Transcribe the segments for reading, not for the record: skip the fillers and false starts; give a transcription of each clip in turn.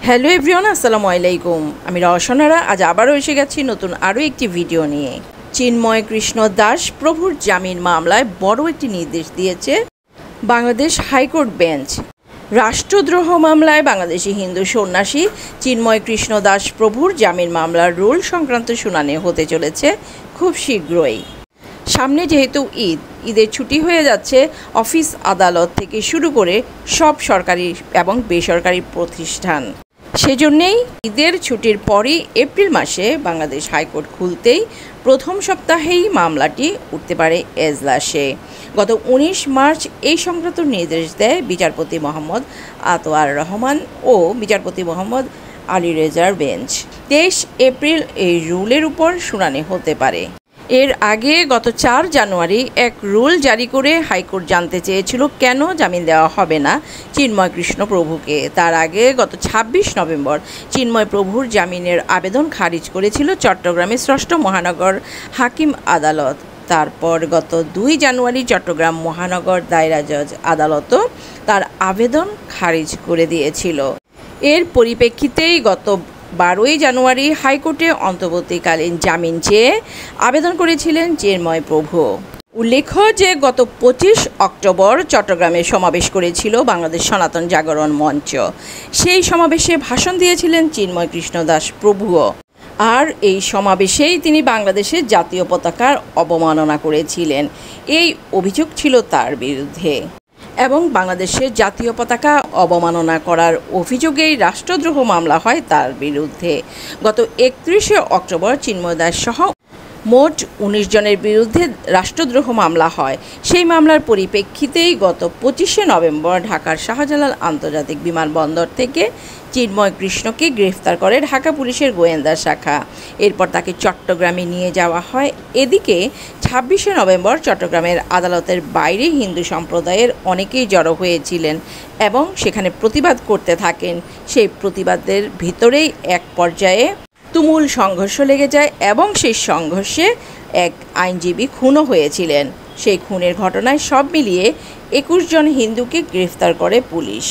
Hello everyone, আসসালামু আলাইকুম। আমি রওশনারা আজ আবারও এসে গেছি নতুন আরও একটি ভিডিও নিয়ে। চিন্ময় কৃষ্ণ দাস প্রভুর জামিন মামলায় বড় একটি নির্দেশ দিয়েছে বাংলাদেশ হাইকোর্ট বেঞ্চ। রাষ্ট্রদ্রোহ মামলায় বাংলাদেশি হিন্দু সন্ন্যাসী চিন্ময় কৃষ্ণ দাস প্রভুর জামিন মামলার রুল সংক্রান্ত শুনানি হতে চলেছে খুব শীঘ্রই। সামনে যেহেতু ঈদের ছুটি হয়ে যাচ্ছে, অফিস আদালত থেকে শুরু করে সব সরকারি এবং বেসরকারি প্রতিষ্ঠান, সেজন্যেই ঈদের ছুটির পরই এপ্রিল মাসে বাংলাদেশ হাইকোর্ট খুলতেই প্রথম সপ্তাহেই মামলাটি উঠতে পারে এজলাসে। গত 19 মার্চ এই সংক্রান্ত নির্দেশ দেয় বিচারপতি মোহাম্মদ আতোয়ার রহমান ও বিচারপতি মোহাম্মদ আলী রেজার বেঞ্চ। 23 এপ্রিল এই রুলের উপর শুনানি হতে পারে। এর আগে গত 4 জানুয়ারি এক রুল জারি করে হাইকোর্ট জানতে চেয়েছিল কেন জামিন দেওয়া হবে না চিন্ময় কৃষ্ণ প্রভুকে। তার আগে গত 26 নভেম্বর চিন্ময় প্রভুর জামিনের আবেদন খারিজ করেছিল চট্টগ্রামের ষষ্ঠ মহানগর হাকিম আদালত। তারপর গত 2 জানুয়ারি চট্টগ্রাম মহানগর দায়রা জজ আদালতও তার আবেদন খারিজ করে দিয়েছিল। এর পরিপ্রেক্ষিতেই গত 12 জানুয়ারি হাইকোর্টে অন্তর্বর্তীকালীন জামিন চেয়ে আবেদন করেছিলেন চিন্ময় প্রভু। উল্লেখ্য যে গত 25 অক্টোবর চট্টগ্রামে সমাবেশ করেছিল বাংলাদেশ সনাতন জাগরণ মঞ্চ। সেই সমাবেশে ভাষণ দিয়েছিলেন চিন্ময় কৃষ্ণ দাস প্রভুও। আর এই সমাবেশেই তিনি বাংলাদেশের জাতীয় পতাকার অবমাননা করেছিলেন, এই অভিযোগ ছিল তার বিরুদ্ধে। এবং বাংলাদেশের জাতীয় পতাকা অবমাননা করার অভিযোগেই রাষ্ট্রদ্রোহ মামলা হয় তার বিরুদ্ধে। গত 31 অক্টোবর চিন্ময় দাস সহ মোট 19 জনের বিরুদ্ধে রাষ্ট্রদ্রোহ মামলা হয়। সেই মামলার পরিপ্রেক্ষিতেই গত 25 নভেম্বর ঢাকার শাহজালাল আন্তর্জাতিক বিমানবন্দর থেকে চিন্ময় কৃষ্ণকে গ্রেফতার করে ঢাকা পুলিশের গোয়েন্দা শাখা। এরপর তাকে চট্টগ্রামে নিয়ে যাওয়া হয়। এদিকে 26 নভেম্বর চট্টগ্রামের আদালতের বাইরে হিন্দু সম্প্রদায়ের অনেকেই জড়ো হয়েছিলেন এবং সেখানে প্রতিবাদ করতে থাকেন। সেই প্রতিবাদের ভিতরেই এক পর্যায়ে তুমুল সংঘর্ষ লেগে যায় এবং সেই সংঘর্ষে এক আইনজীবী খুনও হয়েছিলেন। সেই খুনের ঘটনায় সব মিলিয়ে 21 জন হিন্দুকে গ্রেফতার করে পুলিশ।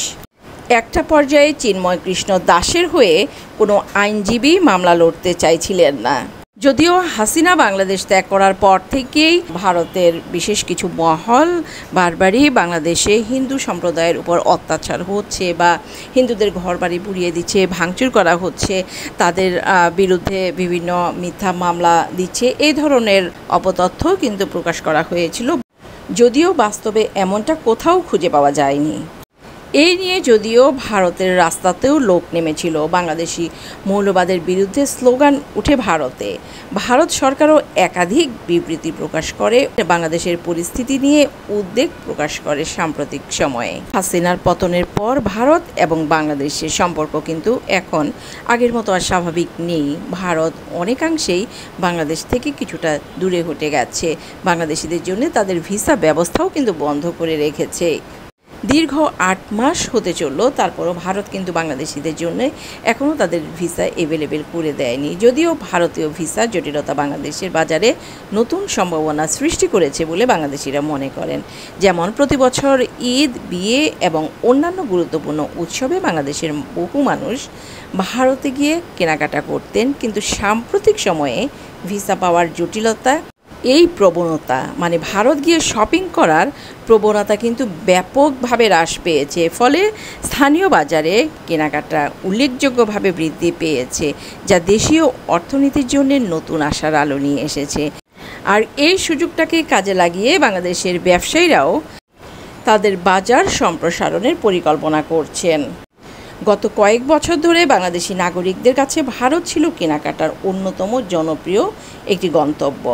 একটা পর্যায়ে চিন্ময় কৃষ্ণ দাসের হয়ে কোনো আইনজীবী মামলা লড়তে চাইছিলেন না। যদিও হাসিনা বাংলাদেশ ত্যাগ করার পর থেকেই ভারতের বিশেষ কিছু মহল বারবারই বাংলাদেশে হিন্দু সম্প্রদায়ের উপর অত্যাচার হচ্ছে বা হিন্দুদের ঘরবাড়ি পুড়িয়ে দিচ্ছে, ভাঙচুর করা হচ্ছে, তাদের বিরুদ্ধে বিভিন্ন মিথ্যা মামলা দিচ্ছে, এই ধরনের অপতথ্য কিন্তু প্রকাশ করা হয়েছিল, যদিও বাস্তবে এমনটা কোথাও খুঁজে পাওয়া যায়নি। এই নিয়ে যদিও ভারতের রাস্তাতেও লোক নেমেছিল, বাংলাদেশি মৌলবাদের বিরুদ্ধে স্লোগান উঠে ভারতে। ভারত সরকারও একাধিক বিবৃতি প্রকাশ করে বাংলাদেশের পরিস্থিতি নিয়ে উদ্বেগ প্রকাশ করে সাম্প্রতিক সময়ে। হাসিনার পতনের পর ভারত এবং বাংলাদেশের সম্পর্ক কিন্তু এখন আগের মতো আর স্বাভাবিক নেই। ভারত অনেকাংশেই বাংলাদেশ থেকে কিছুটা দূরে হটে গেছে। বাংলাদেশিদের জন্য তাদের ভিসা ব্যবস্থাও কিন্তু বন্ধ করে রেখেছে। দীর্ঘ 8 মাস হতে চলল, তারপরও ভারত কিন্তু বাংলাদেশিদের জন্য এখনও তাদের ভিসা অ্যাভেলেবেল করে দেয়নি। যদিও ভারতীয় ভিসা জটিলতা বাংলাদেশের বাজারে নতুন সম্ভাবনা সৃষ্টি করেছে বলে বাংলাদেশিরা মনে করেন। যেমন প্রতি বছর ঈদ, বিয়ে এবং অন্যান্য গুরুত্বপূর্ণ উৎসবে বাংলাদেশের বহু মানুষ ভারতে গিয়ে কেনাকাটা করতেন, কিন্তু সাম্প্রতিক সময়ে ভিসা পাওয়ার জটিলতা, এই প্রবণতা মানে ভারত গিয়ে শপিং করার প্রবণতা কিন্তু ব্যাপকভাবে হ্রাস পেয়েছে। ফলে স্থানীয় বাজারে কেনাকাটা উল্লেখযোগ্যভাবে বৃদ্ধি পেয়েছে, যা দেশীয় অর্থনীতির জন্য নতুন আশার আলো নিয়ে এসেছে। আর এই সুযোগটাকে কাজে লাগিয়ে বাংলাদেশের ব্যবসায়ীরাও তাদের বাজার সম্প্রসারণের পরিকল্পনা করছেন। গত কয়েক বছর ধরে বাংলাদেশি নাগরিকদের কাছে ভারত ছিল কেনাকাটার অন্যতম জনপ্রিয় একটি গন্তব্য।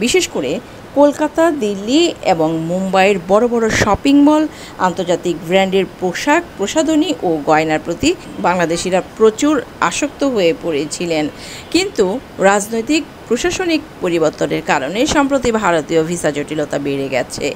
বিশেষ করে কলকাতা, দিল্লি এবং মুম্বাইয়ের বড় বড় শপিং মল, আন্তর্জাতিক ব্র্যান্ডের পোশাক, প্রসাধনী ও গয়নার প্রতি বাংলাদেশিরা প্রচুর আসক্ত হয়ে পড়েছিলেন। কিন্তু রাজনৈতিক প্রশাসনিক পরিবর্তনের কারণে সম্প্রতি ভারতীয় ভিসা জটিলতা বেড়ে গেছে।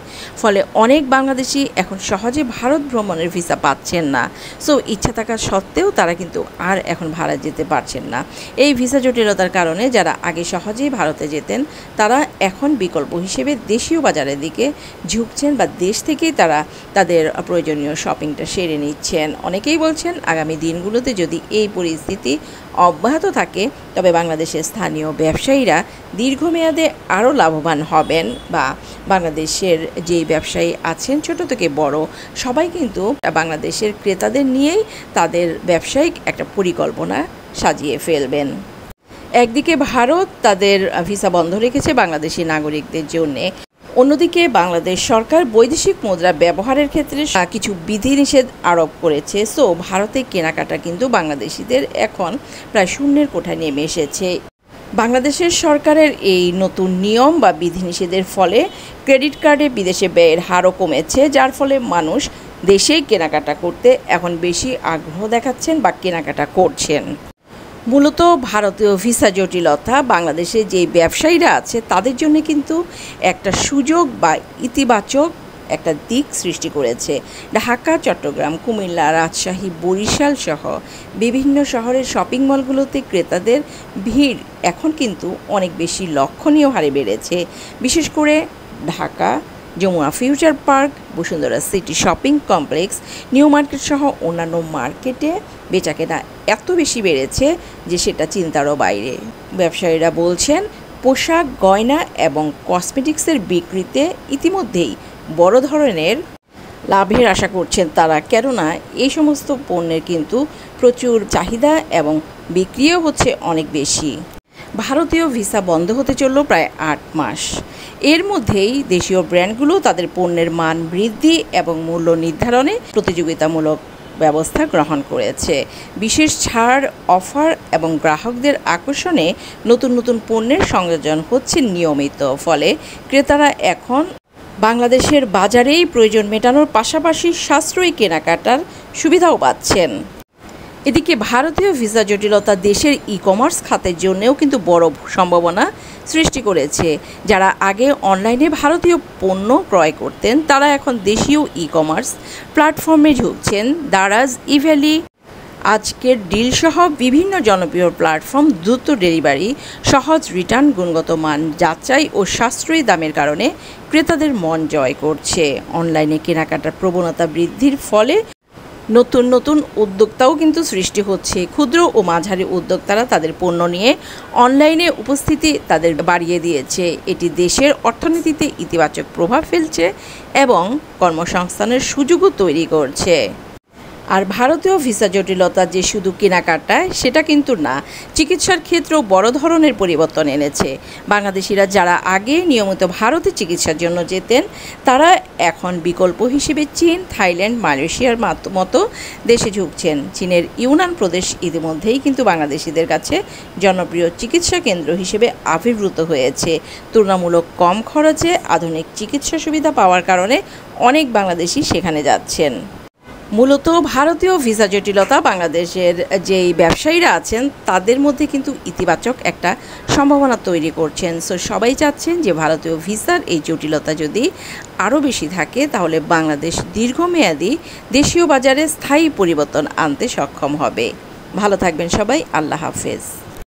ফলে অনেক বাংলাদেশি এখন সহজে ভারত ভ্রমণের ভিসা পাচ্ছেন না। সো ইচ্ছা থাকা সত্ত্বেও তারা কিন্তু আর এখন ভারত যেতে পারছেন না। এই ভিসা জটিলতার কারণে যারা আগে সহজেই ভারতে যেতেন তারা এখন বিকল্প হিসেবে দেশীয় বাজারের দিকে ঝুঁকছেন বা দেশ থেকেই তারা তাদের প্রয়োজনীয় শপিংটা সেরে নিচ্ছেন। অনেকেই বলছেন আগামী দিনগুলোতে যদি এই পরিস্থিতি অব্যাহত থাকে তবে বাংলাদেশের স্থানীয় ব্যবসায়ীরা দীর্ঘমেয়াদে আরও লাভবান হবেন, বা বাংলাদেশের যেই ব্যবসায়ী আছেন ছোট থেকে বড় সবাই কিন্তু বাংলাদেশের ক্রেতাদের নিয়েই তাদের ব্যবসায়িক একটা পরিকল্পনা সাজিয়ে ফেলবেন। একদিকে ভারত তাদের ভিসা বন্ধ রেখেছে বাংলাদেশি নাগরিকদের জন্যে, অন্যদিকে বাংলাদেশ সরকার বৈদেশিক মুদ্রা ব্যবহারের ক্ষেত্রে কিছু বিধিনিষেধ আরোপ করেছে। সো ভারতে কেনাকাটা কিন্তু বাংলাদেশিদের এখন প্রায় শূন্যের কোঠায় নেমে এসেছে। বাংলাদেশের সরকারের এই নতুন নিয়ম বা বিধিনিষেধের ফলে ক্রেডিট কার্ডে বিদেশে ব্যয়ের হারও কমেছে, যার ফলে মানুষ দেশেই কেনাকাটা করতে এখন বেশি আগ্রহ দেখাচ্ছেন বা কেনাকাটা করছেন। মূলত ভারতীয় ভিসা জটিলতা বাংলাদেশে যে ব্যবসায়ীরা আছে তাদের জন্য কিন্তু একটা সুযোগ বা ইতিবাচক একটা দিক সৃষ্টি করেছে। ঢাকা, চট্টগ্রাম, কুমিল্লা, রাজশাহী, বরিশাল সহ বিভিন্ন শহরের শপিং মলগুলোতে ক্রেতাদের ভিড় এখন কিন্তু অনেক বেশি লক্ষণীয় হারে বেড়েছে। বিশেষ করে Dhaka, Jamuna future park, Bashundhara city shopping complex, new market সহ অন্যান্য মার্কেটে বেচাকেনা এত বেশি বেড়েছে যে সেটা চিন্তারও বাইরে। ব্যবসায়ীরা বলছেন পোশাক, গয়না এবং কসমেটিক্সের বিক্রিতে ইতিমধ্যেই বড় ধরনের লাভের আশা করছেন তারা, কেননা এই সমস্ত পণ্যের কিন্তু প্রচুর চাহিদা এবং বিক্রিও হচ্ছে অনেক বেশি। ভারতীয় ভিসা বন্ধ হতে চলল প্রায় 8 মাস। এর মধ্যেই দেশীয় ব্র্যান্ডগুলো তাদের পণ্যের মান বৃদ্ধি এবং মূল্য নির্ধারণে প্রতিযোগিতামূলক ব্যবস্থা গ্রহণ করেছে। বিশেষ ছাড়, অফার এবং গ্রাহকদের আকর্ষণে নতুন নতুন পণ্যের সংযোজন হচ্ছে নিয়মিত। ফলে ক্রেতারা এখন বাংলাদেশের বাজারেই প্রয়োজন মেটানোর পাশাপাশি সাশ্রয়ী কেনাকাটার সুবিধাও পাচ্ছেন। এদিকে ভারতীয় ভিসা জটিলতা দেশের ই-কমার্স খাতের জন্যও কিন্তু বড় সম্ভাবনা সৃষ্টি করেছে। যারা আগে অনলাইনে ভারতীয় পণ্য ক্রয় করতেন তারা এখন দেশীয় ই-কমার্স প্ল্যাটফর্মে ঝুঁকছেন। দারাজ, ইভ্যালি, আজকের ডিল সহ বিভিন্ন জনপ্রিয় প্ল্যাটফর্ম দ্রুত ডেলিভারি, সহজ রিটার্ন, গুণগত মান যাচাই ও সাশ্রয়ী দামের কারণে ক্রেতাদের মন জয় করছে। অনলাইনে কেনাকাটার প্রবণতা বৃদ্ধির ফলে নতুন নতুন উদ্যোক্তাও কিন্তু সৃষ্টি হচ্ছে। ক্ষুদ্র ও মাঝারি উদ্যোক্তারা তাদের পণ্য নিয়ে অনলাইনে উপস্থিতি তাদের বাড়িয়ে দিয়েছে। এটি দেশের অর্থনীতিতে ইতিবাচক প্রভাব ফেলছে এবং কর্মসংস্থানের সুযোগও তৈরি করছে। আর ভারতীয় ভিসা জটিলতা যে শুধু কেনাকাটায় সেটা কিন্তু না, চিকিৎসার ক্ষেত্রেও বড় ধরনের পরিবর্তন এনেছে। বাংলাদেশিরা যারা আগে নিয়মিত ভারতে চিকিৎসার জন্য যেতেন তারা এখন বিকল্প হিসেবে চীন, থাইল্যান্ড, মালয়েশিয়ার মতো দেশে ঝুঁকছেন। চীনের ইউনান প্রদেশ ইতিমধ্যেই কিন্তু বাংলাদেশিদের কাছে জনপ্রিয় চিকিৎসা কেন্দ্র হিসেবে আবির্ভূত হয়েছে। তুলনামূলক কম খরচে আধুনিক চিকিৎসা সুবিধা পাওয়ার কারণে অনেক বাংলাদেশি সেখানে যাচ্ছেন। মূলত ভারতীয় ভিসা জটিলতা বাংলাদেশের যেই ব্যবসায়ীরা আছেন তাদের মধ্যে কিন্তু ইতিবাচক একটা সম্ভাবনা তৈরি করছেন। সো সবাই চাচ্ছেন যে ভারতীয় ভিসার এই জটিলতা যদি আরও বেশি থাকে তাহলে বাংলাদেশ দীর্ঘমেয়াদী দেশীয় বাজারে স্থায়ী পরিবর্তন আনতে সক্ষম হবে। ভালো থাকবেন সবাই, আল্লাহ হাফেজ।